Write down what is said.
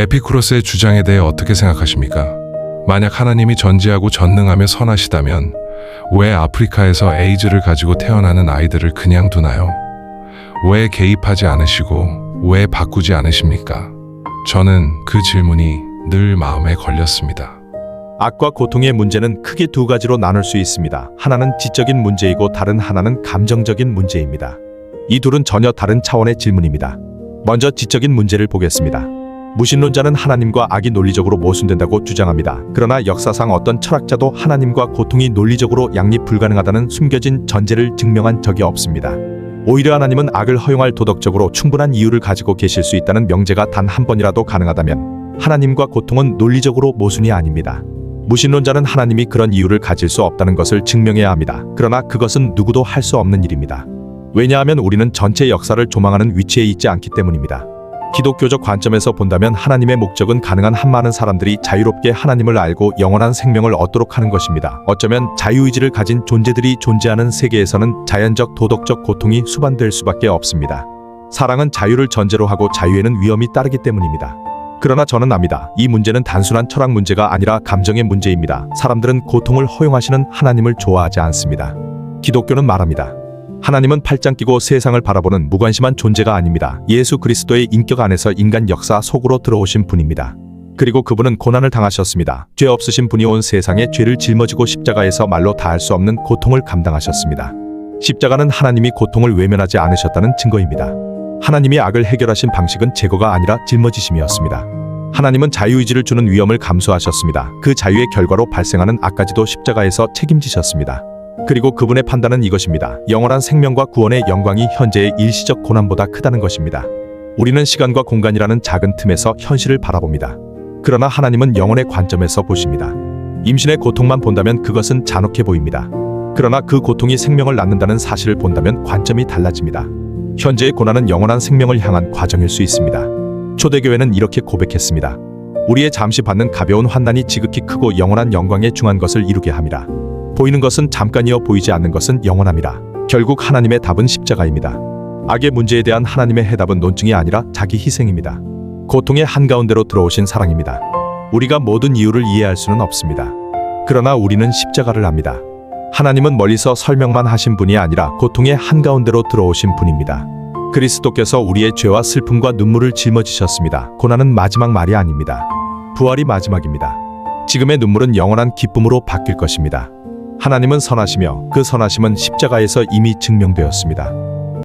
에피쿠로스의 주장에 대해 어떻게 생각하십니까? 만약 하나님이 전지하고 전능하며 선하시다면 왜 아프리카에서 에이즈를 가지고 태어나는 아이들을 그냥 두나요? 왜 개입하지 않으시고 왜 바꾸지 않으십니까? 저는 그 질문이 늘 마음에 걸렸습니다. 악과 고통의 문제는 크게 두 가지로 나눌 수 있습니다. 하나는 지적인 문제이고 다른 하나는 감정적인 문제입니다. 이 둘은 전혀 다른 차원의 질문입니다. 먼저 지적인 문제를 보겠습니다. 무신론자는 하나님과 악이 논리적으로 모순된다고 주장합니다. 그러나 역사상 어떤 철학자도 하나님과 고통이 논리적으로 양립 불가능하다는 숨겨진 전제를 증명한 적이 없습니다. 오히려 하나님은 악을 허용할 도덕적으로 충분한 이유를 가지고 계실 수 있다는 명제가 단 한 번이라도 가능하다면 하나님과 고통은 논리적으로 모순이 아닙니다. 무신론자는 하나님이 그런 이유를 가질 수 없다는 것을 증명해야 합니다. 그러나 그것은 누구도 할 수 없는 일입니다. 왜냐하면 우리는 전체 역사를 조망하는 위치에 있지 않기 때문입니다. 기독교적 관점에서 본다면 하나님의 목적은 가능한 한 많은 사람들이 자유롭게 하나님을 알고 영원한 생명을 얻도록 하는 것입니다. 어쩌면 자유의지를 가진 존재들이 존재하는 세계에서는 자연적 도덕적 고통이 수반될 수밖에 없습니다. 사랑은 자유를 전제로 하고 자유에는 위험이 따르기 때문입니다. 그러나 저는 압니다. 이 문제는 단순한 철학 문제가 아니라 감정의 문제입니다. 사람들은 고통을 허용하시는 하나님을 좋아하지 않습니다. 기독교는 말합니다. 하나님은 팔짱 끼고 세상을 바라보는 무관심한 존재가 아닙니다. 예수 그리스도의 인격 안에서 인간 역사 속으로 들어오신 분입니다. 그리고 그분은 고난을 당하셨습니다. 죄 없으신 분이 온 세상에 죄를 짊어지고 십자가에서 말로 다할 수 없는 고통을 감당하셨습니다. 십자가는 하나님이 고통을 외면하지 않으셨다는 증거입니다. 하나님이 악을 해결하신 방식은 제거가 아니라 짊어지심이었습니다. 하나님은 자유의지를 주는 위험을 감수하셨습니다. 그 자유의 결과로 발생하는 악까지도 십자가에서 책임지셨습니다. 그리고 그분의 판단은 이것입니다. 영원한 생명과 구원의 영광이 현재의 일시적 고난보다 크다는 것입니다. 우리는 시간과 공간이라는 작은 틈에서 현실을 바라봅니다. 그러나 하나님은 영혼의 관점에서 보십니다. 임신의 고통만 본다면 그것은 잔혹해 보입니다. 그러나 그 고통이 생명을 낳는다는 사실을 본다면 관점이 달라집니다. 현재의 고난은 영원한 생명을 향한 과정일 수 있습니다. 초대교회는 이렇게 고백했습니다. 우리의 잠시 받는 가벼운 환난이 지극히 크고 영원한 영광에 중한 것을 이루게 함이라. 보이는 것은 잠깐이여 보이지 않는 것은 영원함이라. 결국 하나님의 답은 십자가입니다. 악의 문제에 대한 하나님의 해답은 논증이 아니라 자기 희생입니다. 고통의 한가운데로 들어오신 사랑입니다. 우리가 모든 이유를 이해할 수는 없습니다. 그러나 우리는 십자가를 압니다. 하나님은 멀리서 설명만 하신 분이 아니라 고통의 한가운데로 들어오신 분입니다. 그리스도께서 우리의 죄와 슬픔과 눈물을 짊어지셨습니다. 고난은 마지막 말이 아닙니다. 부활이 마지막입니다. 지금의 눈물은 영원한 기쁨으로 바뀔 것입니다. 하나님은 선하시며 그 선하심은 십자가에서 이미 증명되었습니다.